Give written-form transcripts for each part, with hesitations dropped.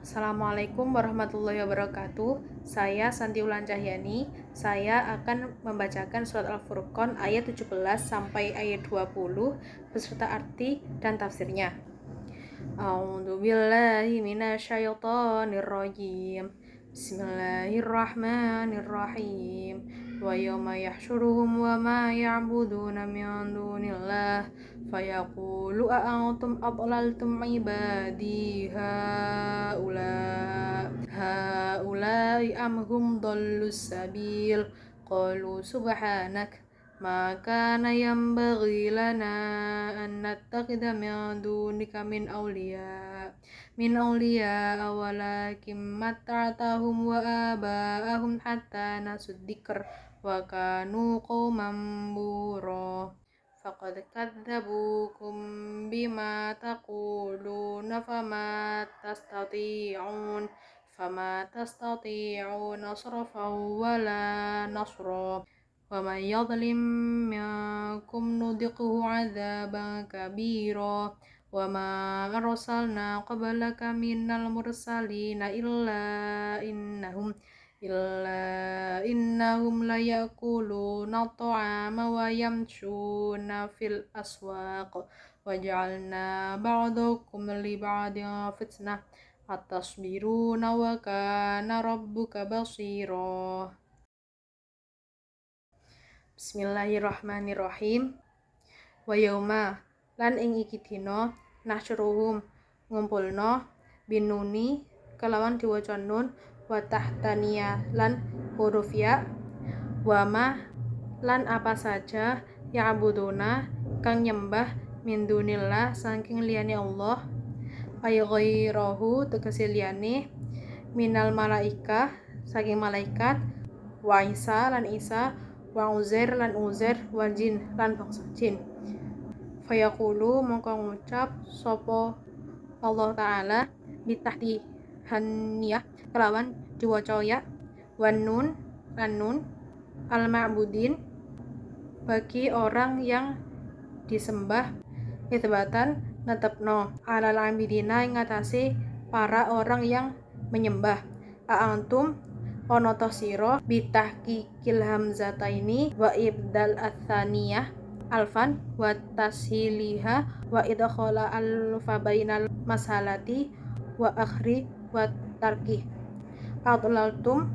Assalamualaikum warahmatullahi wabarakatuh. Saya Santi Ulan Cahyani. Saya akan membacakan surat Al-Furqan ayat 17 sampai ayat 20 beserta arti dan tafsirnya. A'udzu billahi minasyaitonir rajim. Bismillahirrahmanirrahim. Wa yawma yahsyuruhum wa ma ya'buduna min dunillah fayaqulu a'antum adlaltum ibadi haula'i am hum dhallus sabil qalu subhanak ma kana yanbaghi lana an nattakhidha min dunika min awliya walakin matta'tahum wa aba'ahum hatta nasudzikr wa kanu qauman bura faqad kadzabukum bima taquluna fama tastati'un sarfan wala nasra wa man yadhlim minkum nudhiqhu 'adzaban kabira wa ma arsalna qablaka minal mursalina illa innahum la yakuluna ta'ama wa yamshuna fil aswaq wa ja'alna ba'dakum li ba'din fitnah atasbiruna wa kana rabbuka basira. Bismillahirrahmanirrahim. Wa yauma lan ing iki dina nasyruhum ngumpulna binuni kelawan diwaca nun wa tahtaniyah lan huruf ya wa ma lan apa saja ya'buduna kang nyembah min dunillah saking liyane Allah ay ghairahu tegese liyane minal malaikah saking malaikat wa Isa lan Isa wa Uzair lan Uzair wa jin lan bangsa jin fayaqulu mongko ngucap sapa Allah Ta'ala bitahdi haniyah kelawan diwaca ya wan nun lan nun al ma'budin bagi orang yang disembah itsbatan netepno alal abidina ing ngatasi para orang yang menyembah a'antum ana ta sira bitahqiqil hamzataini wa ibdal atsaniyah alfan wa tashiliha wa idkhala alfa bainal mashalati wa akhri wa tarki adlaltum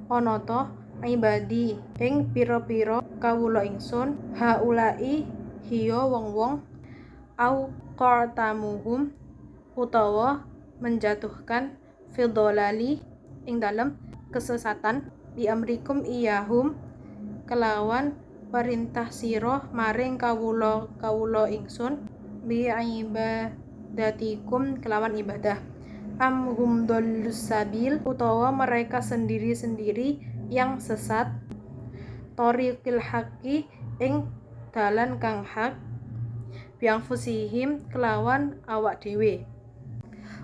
ana ta ibadi ing pira-pira kawula ingsun haulai hiya wong-wong au qatamuhum utawa menjatuhkan fidolali ing dalem kesesatan bi amrikum iyahum kelawan perintah sira maring kawula ingsun bi ibadatikum kelawan ibadah am hum dhallus sabil utawa mereka sendiri-sendiri yang sesat thoriqil haqqi ing dalan kang hak biang fusihim kelawan awak dewe.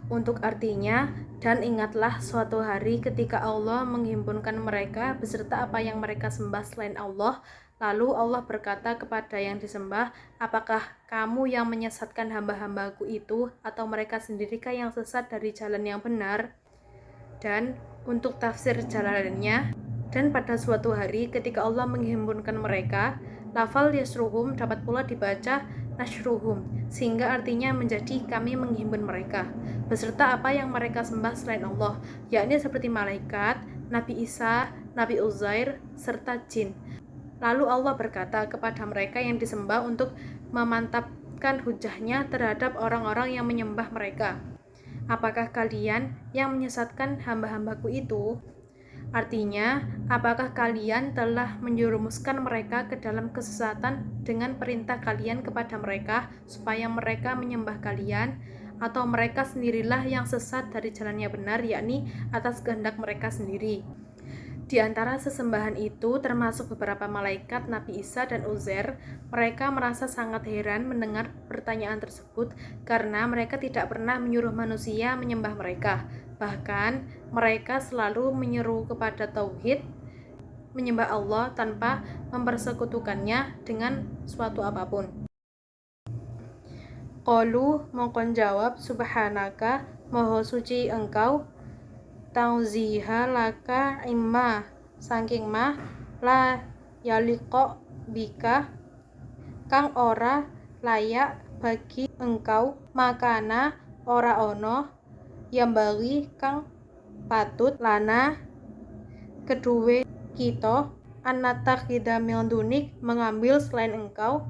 Untuk artinya, dan ingatlah suatu hari ketika Allah menghimpunkan mereka beserta apa yang mereka sembah selain Allah. Lalu Allah berkata kepada yang disembah, apakah kamu yang menyesatkan hamba-hambaku itu atau mereka sendirikah yang sesat dari jalan yang benar? Dan untuk tafsir jalalannya, dan pada suatu hari ketika Allah menghimpunkan mereka, lafal yasruhum dapat pula dibaca nasyruhum, sehingga artinya menjadi kami menghimpun mereka beserta apa yang mereka sembah selain Allah, yakni seperti malaikat, Nabi Isa, Nabi Uzair, serta jin. Lalu Allah berkata kepada mereka yang disembah untuk memantapkan hujahnya terhadap orang-orang yang menyembah mereka, apakah kalian yang menyesatkan hamba-hambaku itu? Artinya, apakah kalian telah menjerumuskan mereka ke dalam kesesatan dengan perintah kalian kepada mereka supaya mereka menyembah kalian, atau mereka sendirilah yang sesat dari jalannya benar, yakni atas kehendak mereka sendiri? Di antara sesembahan itu termasuk beberapa malaikat Nabi Isa dan Uzair. Mereka merasa sangat heran mendengar pertanyaan tersebut karena mereka tidak pernah menyuruh manusia menyembah mereka. Bahkan mereka selalu menyeru kepada tauhid, menyembah Allah tanpa mempersekutukannya dengan suatu apapun. Qalu mongkon jawab subhanaka Maha suci engkau, tauziha laka imma, saking mah la yaliqa bika, kang ora layak bagi engkau, makana ora ono yang bagi kang patut lana kedue kita annatakhidha min dunik, mengambil selain engkau,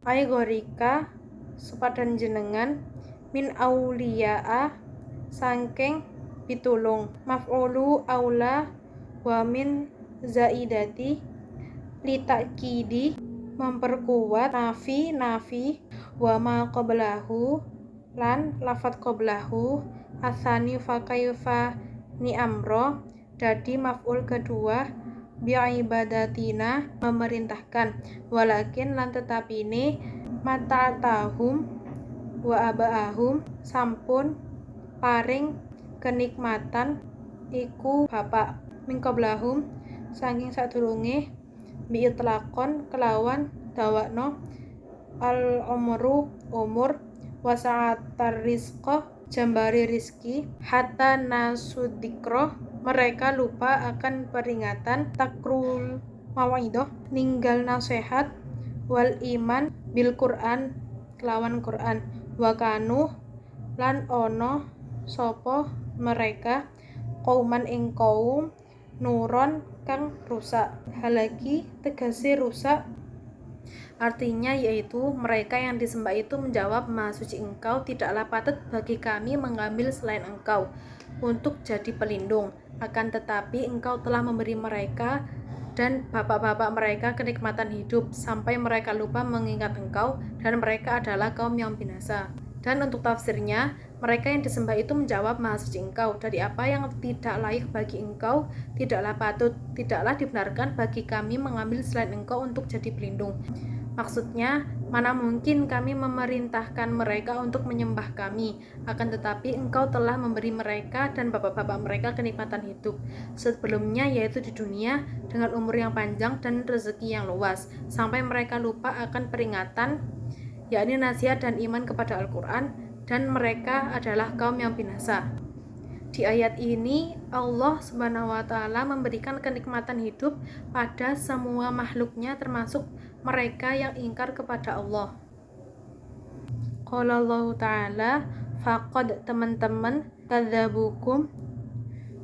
ai gorika sepadan jenengan, min auliyaa sangking pitulung, maf'ulu aula wa min zaidati litakidi, memperkuat nafi wa ma qablahu lan lafat qablahu, asani fa kaifa ni amro, jadi maf'ul kedua, bi'ibadatina, memerintahkan, walakin lan tetapine, mata'atahum wa aba'ahum, sampun paring kenikmatan iku bapak, min qablahum saking sadurunge, biitlaqon kelawan dawakno, al umru umur, wasa'atar rizqo jambari rizki, hatta nasudikroh mereka lupa akan peringatan, takrul mawaidoh ninggal nasihat, wal iman bil Qur'an kelawan Qur'an, wakanu lan ono sopo mereka kauman ing kaum, nuron kang rusak, halaki tegese rusak, artinya yaitu mereka yang disembah itu menjawab, Maha suci engkau, tidaklah patut bagi kami mengambil selain engkau untuk jadi pelindung, akan tetapi engkau telah memberi mereka dan bapak-bapak mereka kenikmatan hidup sampai mereka lupa mengingat engkau, dan mereka adalah kaum yang binasa. Dan untuk tafsirnya, mereka yang disembah itu menjawab, Maha suci engkau, dari apa yang tidak layak bagi engkau, tidaklah patut, tidaklah dibenarkan bagi kami mengambil selain engkau untuk jadi pelindung. Maksudnya, mana mungkin kami memerintahkan mereka untuk menyembah kami, akan tetapi engkau telah memberi mereka dan bapak-bapak mereka kenikmatan hidup sebelumnya, yaitu di dunia, dengan umur yang panjang dan rezeki yang luas, sampai mereka lupa akan peringatan, yakni nasihat dan iman kepada Al-Quran, dan mereka adalah kaum yang binasa. Di ayat ini Allah Subhanahu wa Ta'ala memberikan kenikmatan hidup pada semua makhluknya, termasuk mereka yang ingkar kepada Allah. Qala Allah Ta'ala, faqad teman-teman, kadzabukum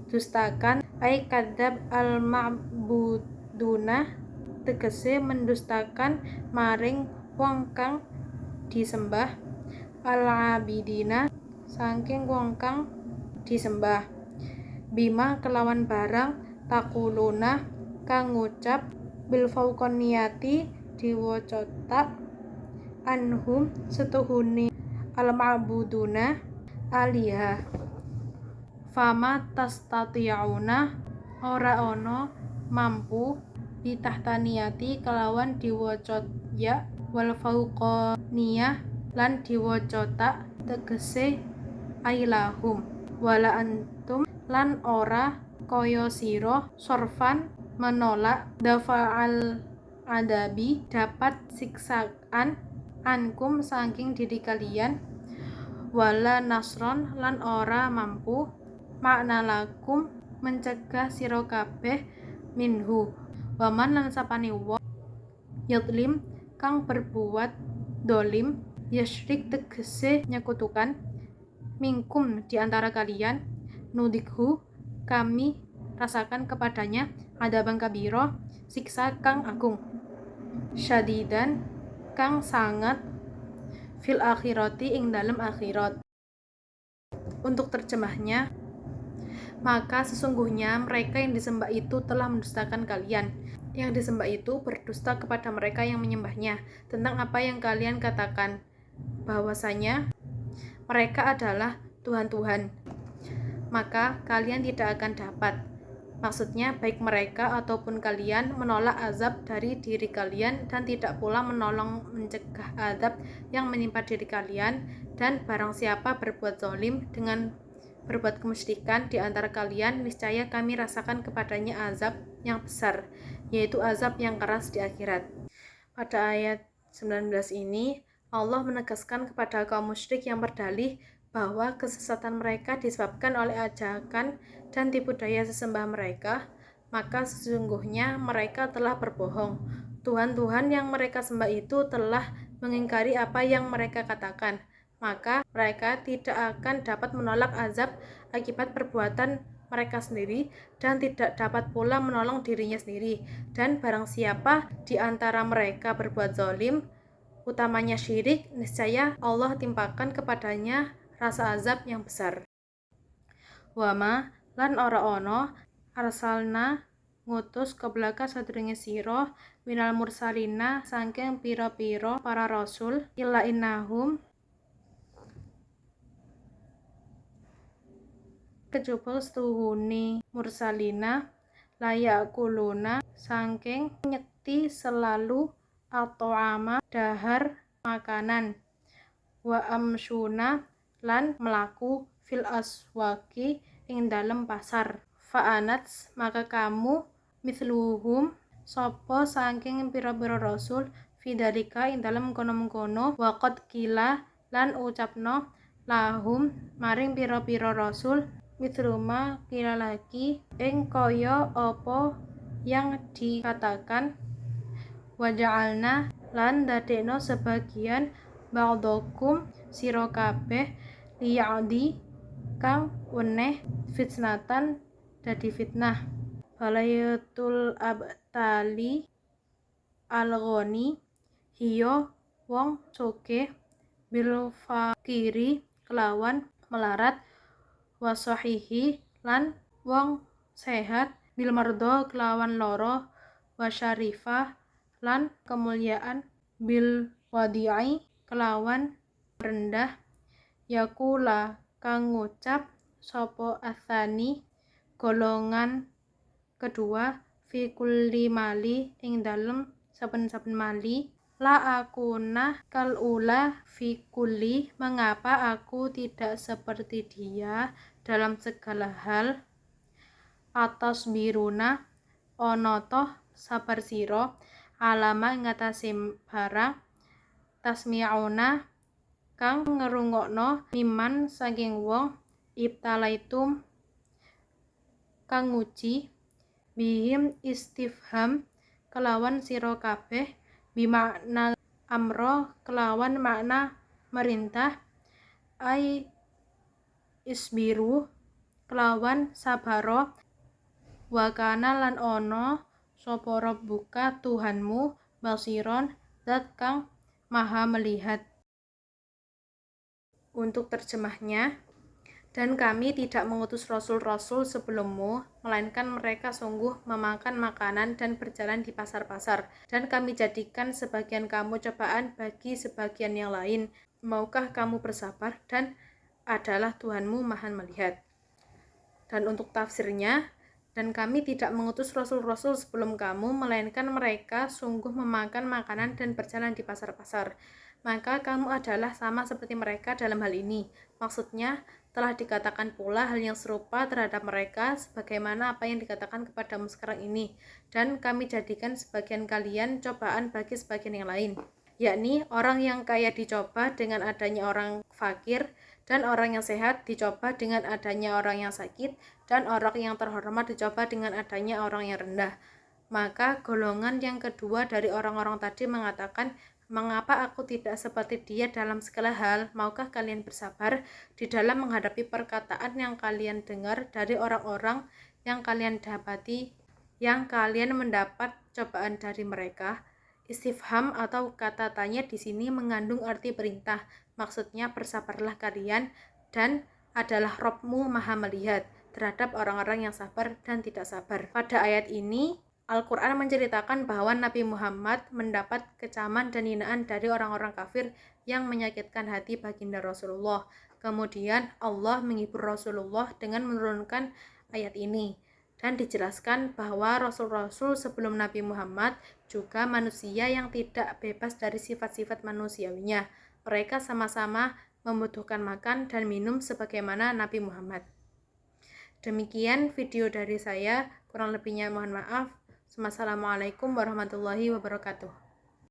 dustakan, ai kadzab al-ma'buduna tegese mendustakan maring wong kang disembah, al-abidina saking wong kang disembah, bima kelawan barang, takuluna kang ngucap, bil fauqaniyati diwacota, anhum setuhuni al-ma'buduna aliha, fama tastati'una ora ono mampu, bitahtaniyati kelawan diwacot ya, wal fauqaniyah lan diwacota tegese ailahum, wala antum lan ora kaya sira, sorfan menolak, dafa'al adabi dapat siksaan, ankum saking diri kalian, wala nasron lan ora mampu, makna lakum mencegah sira kabeh, minhu waman lan sapane wong, yadlim kang berbuat dolim, yashrik tegese nyekutukan, minkum diantara kalian, nudikhu kami rasakan kepadanya, adaban kabiro siksa kang agung, syadidan kang sangat, fil akhirati ing dalem akhirat. Untuk terjemahnya, maka sesungguhnya mereka yang disembah itu telah mendustakan kalian. Yang disembah itu berdusta kepada mereka yang menyembahnya tentang apa yang kalian katakan, bahwasanya mereka adalah Tuhan-Tuhan, maka kalian tidak akan dapat, maksudnya baik mereka ataupun kalian, menolak azab dari diri kalian, dan tidak pula menolong mencegah azab yang menimpa diri kalian. Dan barang siapa berbuat zalim dengan berbuat kemusyrikan di antara kalian, niscaya kami rasakan kepadanya azab yang besar, yaitu azab yang keras di akhirat. Pada ayat 19 ini Allah menegaskan kepada kaum musyrik yang berdalih bahwa kesesatan mereka disebabkan oleh ajakan dan tipu daya sesembah mereka, maka sesungguhnya mereka telah berbohong. Tuhan-Tuhan yang mereka sembah itu telah mengingkari apa yang mereka katakan, maka mereka tidak akan dapat menolak azab akibat perbuatan mereka sendiri dan tidak dapat pula menolong dirinya sendiri. Dan barang siapa di antara mereka berbuat zalim, utamanya syirik, niscaya Allah timpakan kepadanya rasa azab yang besar. Wama lan ora ono arsalna ngutus keblaka sadurunge sira minal mursalina saking pira-pira para rasul illa innahum kejaba setuhune mursalina layak kuluna saking nyekti selalu atau ama dahar makanan wa amsuna lan melaku fil aswaki ing dalem pasar fa'anats maka kamu mithluhum sapa saking pira-pira rasul fidalika ing dalem kono-kono waqad kila lan ucapno lahum maring pira-pira rasul mithruma kila lagi ing kaya apa yang dikatakan waja'alna lan dadekno sebagian ba'dakum sira kabeh liya'di kang weneh fitnatan dadi fitnah balayatul abtali alghani hiya wong sugih bil fakiri kelawan melarat wasahihi lan wong sehat bil mardo kelawan loro wasyarifah lan kemuliaan bil wadi'i kelawan rendah yakula kang ngucap sapa athani golongan kedua fi kulli mali ing dalem saben-saben mali la akuna kal ula fi kulli mengapa aku tidak seperti dia dalam segala hal atas biruna ono toh sabar siro alama ngatasi barang tasmi'una kang ngerungokno miman saking wong ibtalaitum kang nguji bihim istifham kelawan siro kabeh bimakna amro kelawan makna merintah ai isbiru kelawan sabaro wakana lan ono sapa rabbuka Tuhanmu basiron zat kang maha melihat. Untuk terjemahnya, dan kami tidak mengutus rasul-rasul sebelummu, melainkan mereka sungguh memakan makanan dan berjalan di pasar-pasar. Dan kami jadikan sebagian kamu cobaan bagi sebagian yang lain. Maukah kamu bersabar? Dan adalah Tuhanmu maha melihat. Dan untuk tafsirnya, dan kami tidak mengutus rasul-rasul sebelum kamu, melainkan mereka sungguh memakan makanan dan berjalan di pasar-pasar. Maka kamu adalah sama seperti mereka dalam hal ini. Maksudnya, telah dikatakan pula hal yang serupa terhadap mereka sebagaimana apa yang dikatakan kepadamu sekarang ini. Dan kami jadikan sebagian kalian cobaan bagi sebagian yang lain. Yakni orang yang kaya dicoba dengan adanya orang fakir, dan orang yang sehat dicoba dengan adanya orang yang sakit, dan orang yang terhormat dicoba dengan adanya orang yang rendah. Maka golongan yang kedua dari orang-orang tadi mengatakan, mengapa aku tidak seperti dia dalam segala hal? Maukah kalian bersabar di dalam menghadapi perkataan yang kalian dengar dari orang-orang yang kalian dapati, yang kalian mendapat cobaan dari mereka? Istifham atau kata tanya di sini mengandung arti perintah. Maksudnya bersabarlah kalian dan adalah Rabbmu maha melihat terhadap orang-orang yang sabar dan tidak sabar. Pada ayat ini Al-Quran menceritakan bahwa Nabi Muhammad mendapat kecaman dan hinaan dari orang-orang kafir yang menyakitkan hati baginda Rasulullah. Kemudian Allah menghibur Rasulullah dengan menurunkan ayat ini. Dan dijelaskan bahwa Rasul-Rasul sebelum Nabi Muhammad juga manusia yang tidak bebas dari sifat-sifat manusiawinya. Mereka sama-sama membutuhkan makan dan minum sebagaimana Nabi Muhammad. Demikian video dari saya, kurang lebihnya mohon maaf. Wassalamualaikum warahmatullahi wabarakatuh.